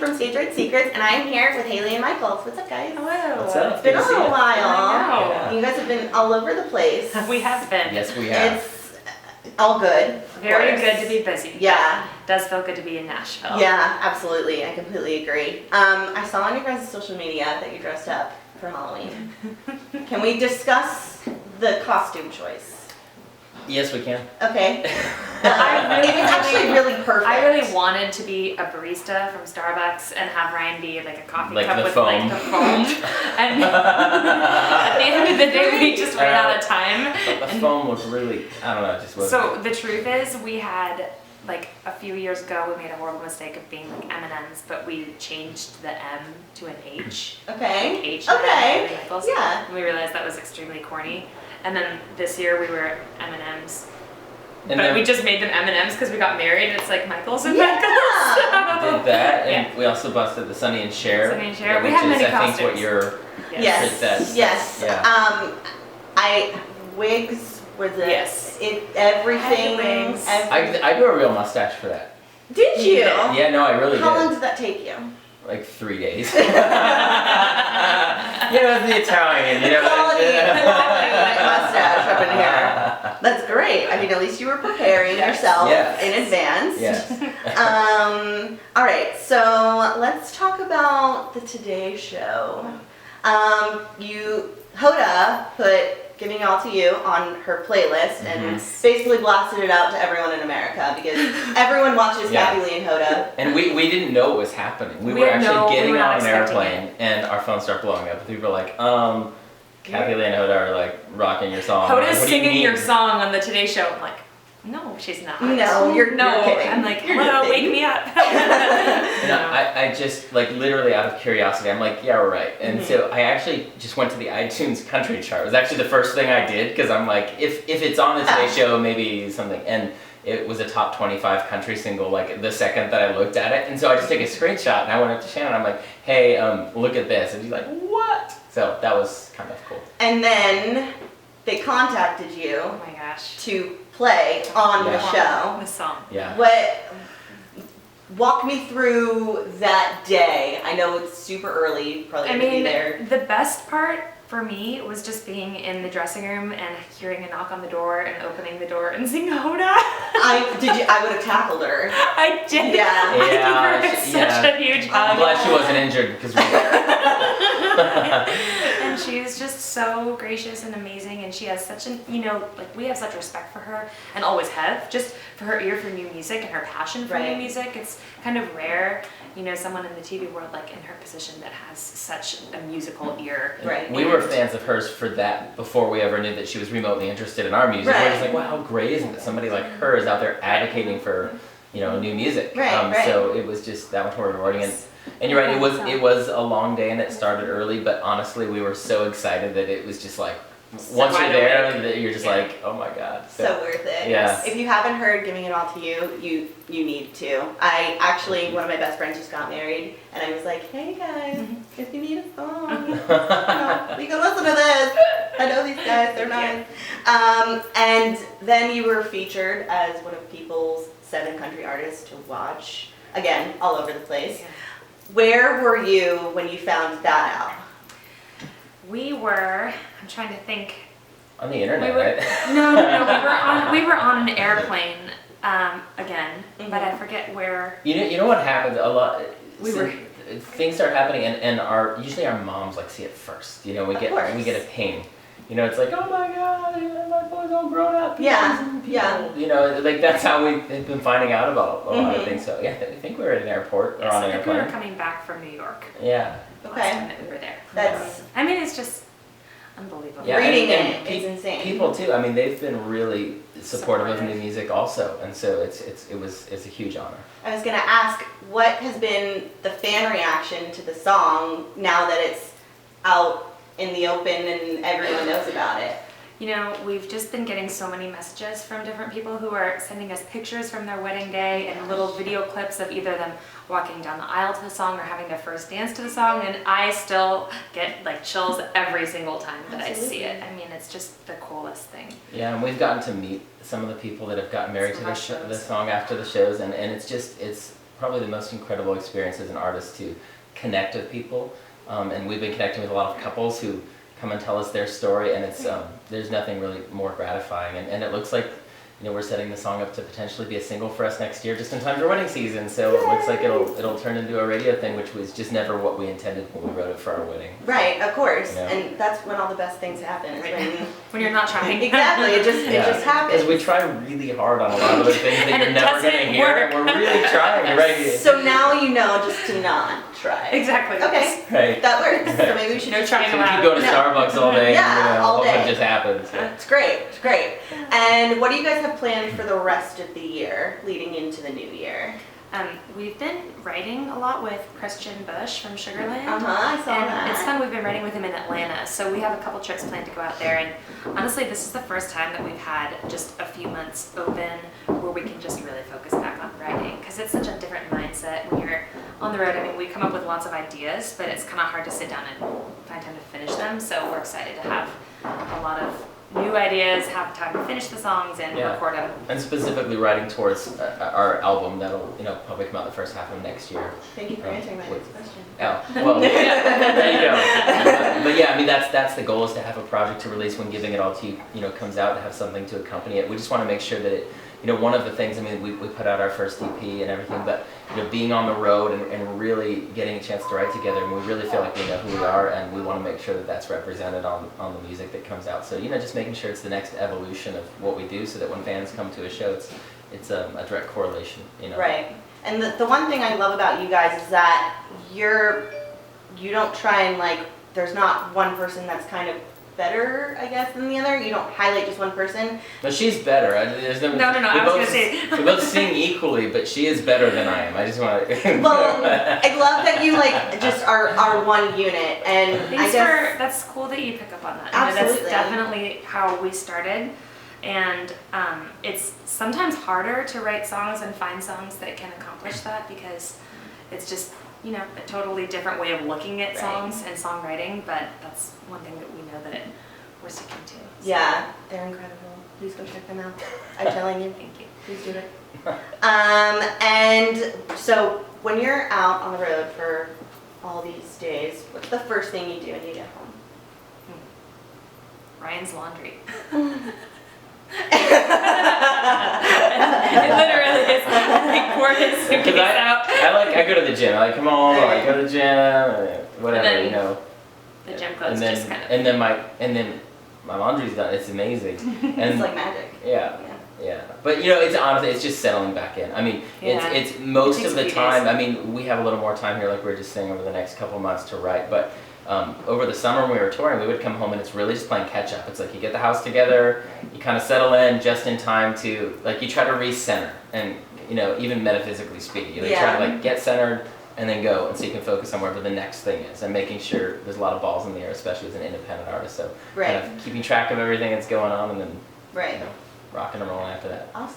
from Stage Right Secrets, and I'm here with Haley and Michael. What's up, guys? Hello. What's up? It's been a Good to see little you. while. I You guys have been all over the place. We have been. Yes, we have. It's all good. of Very course. good to be busy. Yeah. Does feel good to be in Nashville. Yeah, absolutely. I completely agree. I saw on your guys' social media that you dressed up for Halloween. Can we discuss the costume choice? Yes, we can. Okay. I really- it was actually really perfect. I really wanted to be a barista from Starbucks and have Ryan be like a coffee Like cup the with foam. like the foam. And at the end of the day, we just ran out of time. But the foam was really, I don't know, it just wasn't. So the truth is, we had like a few years ago, we made a horrible mistake of being like M&Ms, but we changed the M to an H. Okay. H. Okay. Michaels. Yeah. And we realized that was extremely corny. And then this year we were M&Ms. And But then we just made them M&Ms because we got married. It's like Michael's and Yeah. Michael's. did that, and Yeah. we also busted the Sonny and Cher. Sonny and Cher. We which have is, many I think, what costumes. your Yes. princess. Yes. Yeah. Wigs were the Yes. everything. I had wigs. I grew a real mustache for that. Did you? Yeah, no, I really How did. long did that take you? Like 3 days. You know, the Italian, you know. Quality mustache up in here. That's great. I mean, at least you were preparing yourself Yes. in advance. Yes. All right, so let's talk about the Today Show. Hoda put Giving It All to You on her playlist and basically blasted it out to everyone in America because everyone watches Yeah. Kathy Lee and Hoda. And we didn't know it was happening. We We were had actually we getting were not on an expecting airplane and our phones start blowing up. People were like, Kathy Lee and Hoda are like rocking your song. I'm like, Hoda's what do you singing your mean? song on the Today Show. I'm like, no, she's not. No, you're kidding. I'm like, You're hello, kidding. wake me up. And I just, like, literally out of curiosity, I'm like, yeah, we're right. And so I actually just went to the iTunes country chart. It was actually the first thing I did because I'm like, if it's on the Today Show, maybe something. And it was a top 25 country single, like, the second that I looked at it. And so I just took a screenshot and I went up to Shannon. I'm like, hey, look at this. And she's like, what? So that was kind of cool. And then they contacted you Oh my gosh. to play on the Yeah. show. The song. Yeah. Walk me through that day. I know it's super early, you probably I had to be mean, there. the best part for me was just being in the dressing room and hearing a knock on the door and opening the door and seeing Hoda. I would have tackled her. I did. Yeah. I Yeah, gave her she- such yeah. a huge I'm hug. glad she wasn't injured because we And she was just so gracious and amazing, and she has such an, like we have such respect for her and always have, just for her ear for new music and her passion for new Right. music. It's kind of rare, someone in the TV world like in her position that has such a musical ear. Right. We were fans of hers for that before we ever knew that she was remotely interested in our music. Right. We're just like, wow, how great is it that somebody like her is out there advocating for, new music. Right, So it was just that much more rewarding. And you're right, it was a long day and it started early, but honestly, we were so excited that it was just like, once you're wide there, awake. that you're just Yeah. like, oh my God. So worth it. Yeah. If you haven't heard Giving It All to You, you need to. I actually, one of my best friends just got married, and I was like, hey guys, if you need a song, you can listen to this. I know these guys, they're nice. And then you were featured as one of People's 7 country artists to watch. Again, all over the place. Yeah. Where were you when you found that out? I'm trying to think. On the internet, We were- right? No, we were on an airplane again, but I forget where. You know what happened a lot. We were- Things start happening, and usually our moms like see it first. We Of get course. we get a ping. It's like, oh my God, my boy's all grown up. Yeah, People, yeah. like that's how we've been finding out about a lot of Mhm. things. So yeah, I think we were at an airport or Yes, on I an think we were airplane. coming back from New York. Yeah. The Okay. last time that we were there. That's I mean, it's just unbelievable. Yeah, reading and it is insane. People too. I mean, they've been really supportive of Supportive. new music also, and so it's a huge honor. I was gonna ask, what has been the fan reaction to the song now that it's out in the open and everyone knows about it? We've just been getting so many messages from different people who are sending us pictures from their wedding day and little video clips of either them walking down the aisle to the song or having their first dance to the song, and I still get like chills every single time that I see it. I mean, it's just the coolest thing. Yeah, and we've gotten to meet some of the people that have gotten married Some to of our the shows. song after the shows, and it's probably the most incredible experience as an artist to connect with people. And we've been connecting with a lot of couples who come and tell us their story, and it's there's nothing really more gratifying. And it looks like, you know, we're setting the song up to potentially be a single for us next year, just in time for wedding season. So it looks like it'll turn into a radio thing, which was just never what we intended when we wrote it for our wedding. Right, of course. You know? And that's when all the best things happen. Is When you're not trying. exactly, it just happens. Because we try really hard on a lot of the things that And you're it never doesn't going to hear. work. And we're really trying, right? So now you know just to not try. Exactly. Okay, Right. that works. So maybe we should No just trying So we allowed. keep going to No. Starbucks all day, Yeah, and all hopefully day. it just happens. So. It's great, it's great. And what do you guys have planned for the rest of the year, leading into the new year? We've been writing a lot with Christian Bush from Sugarland. I saw And that. it's fun, we've been writing with him in Atlanta, so we have a couple trips planned to go out there, and honestly, this is the first time that we've had just a few months open where we can just really focus back on writing, because it's such a different mindset when you're on the road. I mean, we come up with lots of ideas, but it's kind of hard to sit down and find time to finish them, so we're excited to have a lot of new ideas, have time to finish the songs and Yeah. record them. And specifically writing towards our album that'll, you know, probably come out the first half of next year. Thank you for answering my with- next question. Oh, well, yeah, there you go. But yeah, I mean, that's the goal, is to have a project to release when Giving It All to You, you know, comes out, to have something to accompany it. We just want to make sure that it, you know, one of the things, I mean, we put out our first EP and everything, but, you know, being on the road and really getting a chance to write together, and we really feel like we know who we are, and we want to make sure that that's represented on the music that comes out. So, you know, just making sure it's the next evolution of what we do, so that when fans come to a show, it's a direct correlation, you know. Right. And the one thing I love about you guys is that you don't try and like, there's not one person that's kind of better, I guess, than the other. You don't highlight just one person. No, she's better. There's no. No, we I was both- gonna say. We both sing equally, but she is better than I am. I just want to. Well, I love that you like just are one unit, and I Thanks guess for, that's cool that you pick up on that. You know, Absolutely. that's definitely how we started. And it's sometimes harder to write songs and find songs that can accomplish that, because it's just, you know, a totally different way of looking at Right. songs and songwriting, but that's one thing that we know that we're sticking to. So, yeah, they're incredible. Please go check them out. I'm telling you, Thank you. please do it. And so when you're out on the road for all these days, what's the first thing you do when you get home? Ryan's laundry. It literally is like pour his suitcase out. I go to the gym. I like come home. I go to the gym. Whatever, And then you know. The gym clothes and just kind of. then my laundry's done. It's amazing. It's And like magic. yeah. Yeah. Yeah, but you know, it's honestly, it's just settling back in. I mean, Yeah. it's most It takes of a the few time. days. I mean, we have a little more time here, like we were just saying, over the next couple months to write. But over the summer when we were touring, we would come home and it's really just playing catch up. It's like you get the house together, you kind of settle in just in time to, like, you try to recenter, and you know, even metaphysically speaking, you know, you try to like get centered and then go, and so you can focus on wherever the next thing is, and making sure there's a lot of balls in the air, especially as an independent artist. So Right. kind of keeping track of everything that's going on, and then Right. you know, rocking and rolling after that. Awesome.